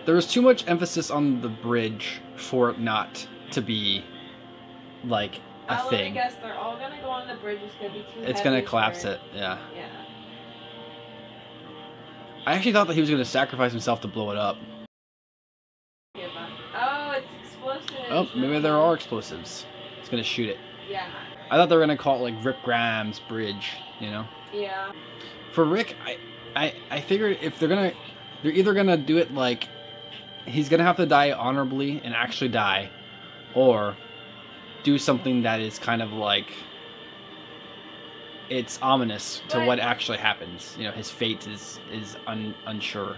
There was too much emphasis on the bridge for it not to be like a thing. I guess they're all gonna go on the bridge. It's gonna be too heavy. It's gonna collapse it. Yeah. Yeah. I actually thought that he was gonna sacrifice himself to blow it up. Oh, it's explosives. Oh, maybe there are explosives. It's gonna shoot it. Yeah. I thought they were gonna call it like Rick Grimes Bridge, you know? Yeah. For Rick, I figured if they're either gonna do it like he's gonna have to die honorably and actually die, or do something that is kind of like it's ominous to what actually happens. You know, his fate is unsure.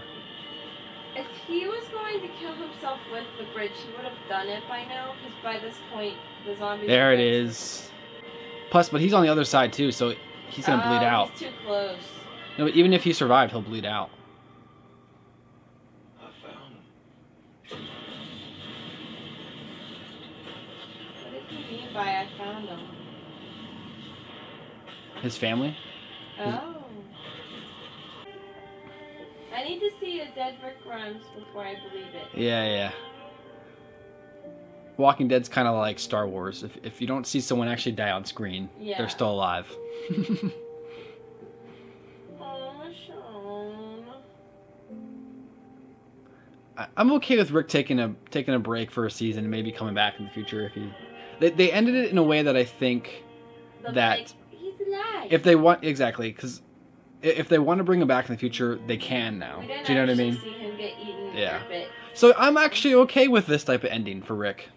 If he was going to kill himself with the bridge, he would have done it by now, because by this point, the zombies... There it is. Plus, but he's on the other side too, so he's gonna bleed out. He's too close. No, but even if he survived, he'll bleed out. I found him. What did he mean by I found him? His family? Oh. I need to see a dead Rick Grimes before I believe it. Yeah. Walking Dead's kind of like Star Wars. If you don't see someone actually die on screen, they're still alive. Oh, Sean. I'm okay with Rick taking a break for a season and maybe coming back in the future if he. They ended it in a way that I think that he's alive. If they want because if they want to bring him back in the future, they can now. Do you know what I mean? See him get eaten Yeah. a bit. So I'm actually okay with this type of ending for Rick.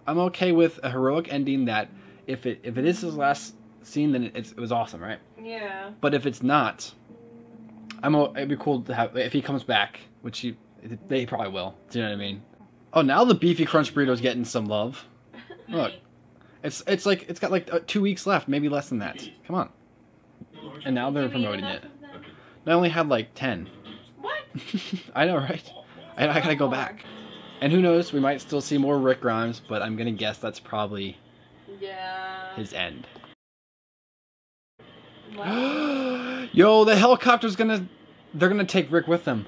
I'm okay with a heroic ending that if it is his last scene, then it was awesome, right? Yeah. But if it's not, it'd be cool to have if he comes back, which they probably will. Do you know what I mean? Oh, now the beefy crunch burrito's getting some love. Look, it's like it's got like 2 weeks left, maybe less than that. Come on. And now they're promoting it. I only had like 10. What? I know, right? I gotta go back. And who knows, we might still see more Rick Grimes, but I'm gonna guess that's probably his end. Yo, the helicopter's they're gonna take Rick with them.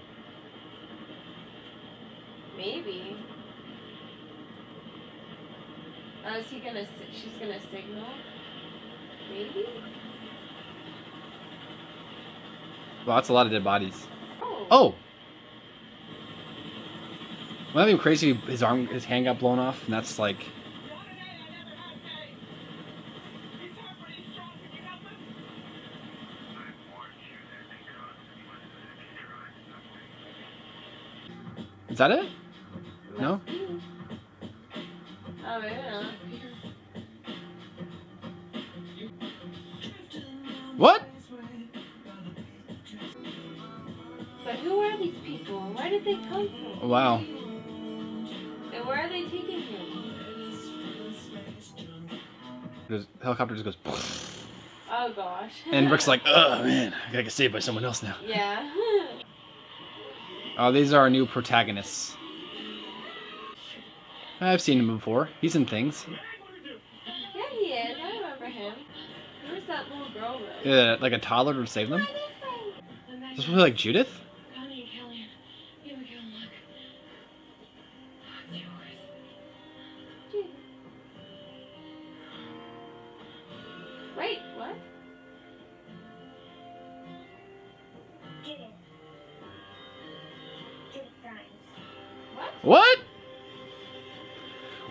Maybe. Is he gonna? She's gonna signal. Maybe. Well, that's a lot of dead bodies. Oh. Well, that'd be crazy if his hand got blown off, and that's like. Is that it? No? Oh, maybe not. What? But who are these people? Where did they come from? Wow. And where are they taking him? The helicopter just goes. Oh gosh. And Rick's like, oh man, I gotta get saved by someone else now. Yeah. Oh, these are our new protagonists. I've seen him before. He's in things. Yeah, he is. I remember him. Where's that little girl with? Yeah, like a toddler to save them? Is this really like Judith? Connie and Kellyanne. Here we go, look. It's yours. Judith. Wait, what? Judith. Judith Grimes. What?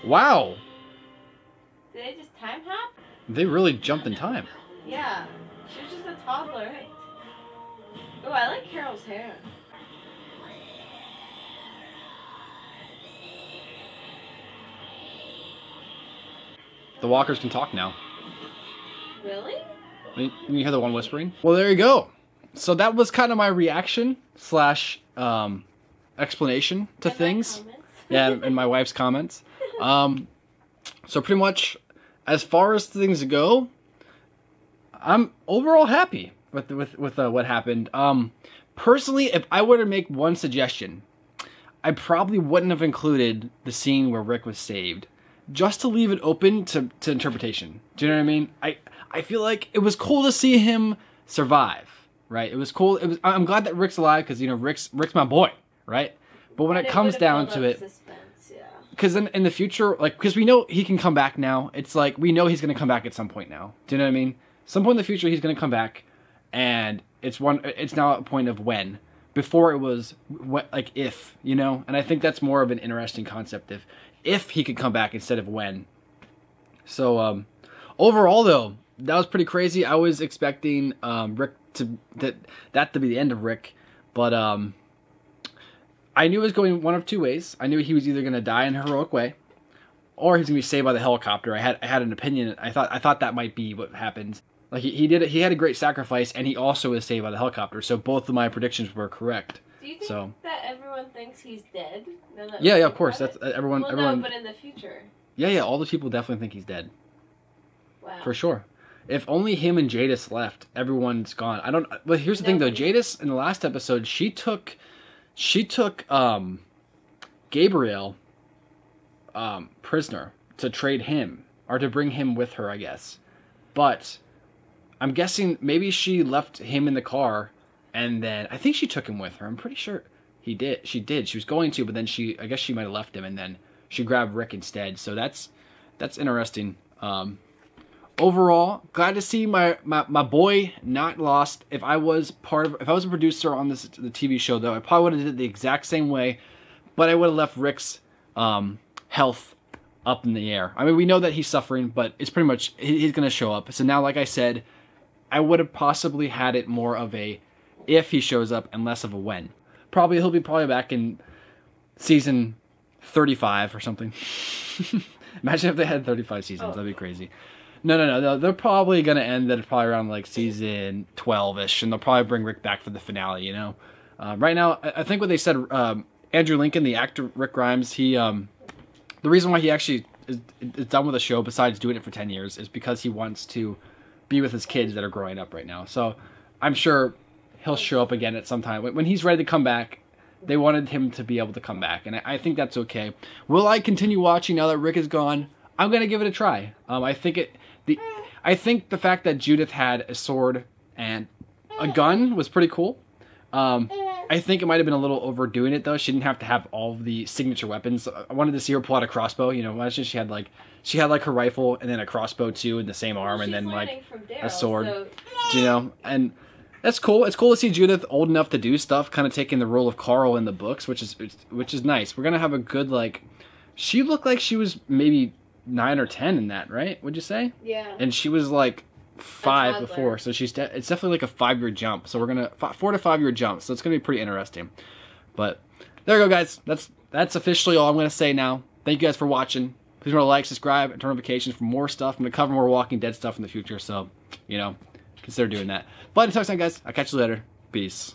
Wow. Did they just time hop? They really jumped in time. Yeah. She was just a toddler, right? Oh, I like Carol's hair. The walkers can talk now. Really? Can you hear the one whispering? Well, there you go. So that was kind of my reaction slash explanation to things. Yeah, and my wife's comments. So pretty much, as far as things go, I'm overall happy with what happened. Personally, if I were to make one suggestion, I probably wouldn't have included the scene where Rick was saved, just to leave it open to interpretation. Do you know what I mean? I feel like it was cool to see him survive, right? It was cool. I'm glad that Rick's alive because, you know, Rick's my boy, right? But when And it comes would've down built to up it, suspense, yeah. because in the future, like, because we know he can come back now. It's like we know he's gonna come back at some point now. Do you know what I mean? Some point in the future, he's gonna come back, and it's now a point of when. Before it was like if, you know. And I think that's more of an interesting concept if he could come back instead of when. So overall, though, that was pretty crazy. I was expecting Rick that to be the end of Rick, but I knew it was going one of two ways. I knew he was either going to die in a heroic way, or he's going to be saved by the helicopter. I had an opinion. I thought that might be what happened. Like he had a great sacrifice, and he also was saved by the helicopter. So both of my predictions were correct. Do you think that everyone thinks he's dead? Yeah, of course. That's everyone. Well, everyone. no, but in the future. Yeah. All the people definitely think he's dead. Wow. For sure. If only him and Jadis left, everyone's gone. I don't. But here's the thing, though. Jadis in the last episode, she took Gabriel prisoner to trade him or to bring him with her, I guess. But I'm guessing maybe she left him in the car, and then I think she took him with her. I'm pretty sure she did. She was going to, but then I guess she might have left him, and then she grabbed Rick instead. So that's interesting. Overall, glad to see my boy not lost. If I was a producer on the TV show, though, I probably would have did it the exact same way, but I would have left Rick's health up in the air. I mean, we know that he's suffering, but it's pretty much he's going to show up. So now, like I said, I would have possibly had it more of a if he shows up and less of a when. He'll be back in season 35 or something. Imagine if they had 35 seasons. That'd be crazy. No. They're probably going to end at probably around like season 12-ish, and they'll probably bring Rick back for the finale, you know? Right now, I think what they said, Andrew Lincoln, the actor Rick Grimes, the reason why he actually is done with the show, besides doing it for 10 years, is because he wants to be with his kids that are growing up right now. So I'm sure he'll show up again at some time. When he's ready to come back, they wanted him to be able to come back, and I think that's okay. Will I continue watching now that Rick is gone? I'm going to give it a try. I think the fact that Judith had a sword and a gun was pretty cool. I think it might have been a little overdoing it, though. She didn't have to have all of the signature weapons. I wanted to see her pull out a crossbow. You know, imagine she had like her rifle and then a crossbow too in the same arm, and then like a sword. So... You know, and that's cool. It's cool to see Judith old enough to do stuff, kind of taking the role of Carl in the books, which is nice. We're gonna have a good she looked like she was maybe 9 or 10 in that, right? Would you say? Yeah. And she was like 5 before, so it's definitely like a 5-year jump. So we're gonna 4 to 5 year jump. So it's gonna be pretty interesting. But there you go, guys. That's officially all I'm gonna say now. Thank you guys for watching. Please remember to like, subscribe, and turn notifications for more stuff. I'm gonna cover more Walking Dead stuff in the future, so you know, consider doing that. But until next time, guys, I'll catch you later. Peace.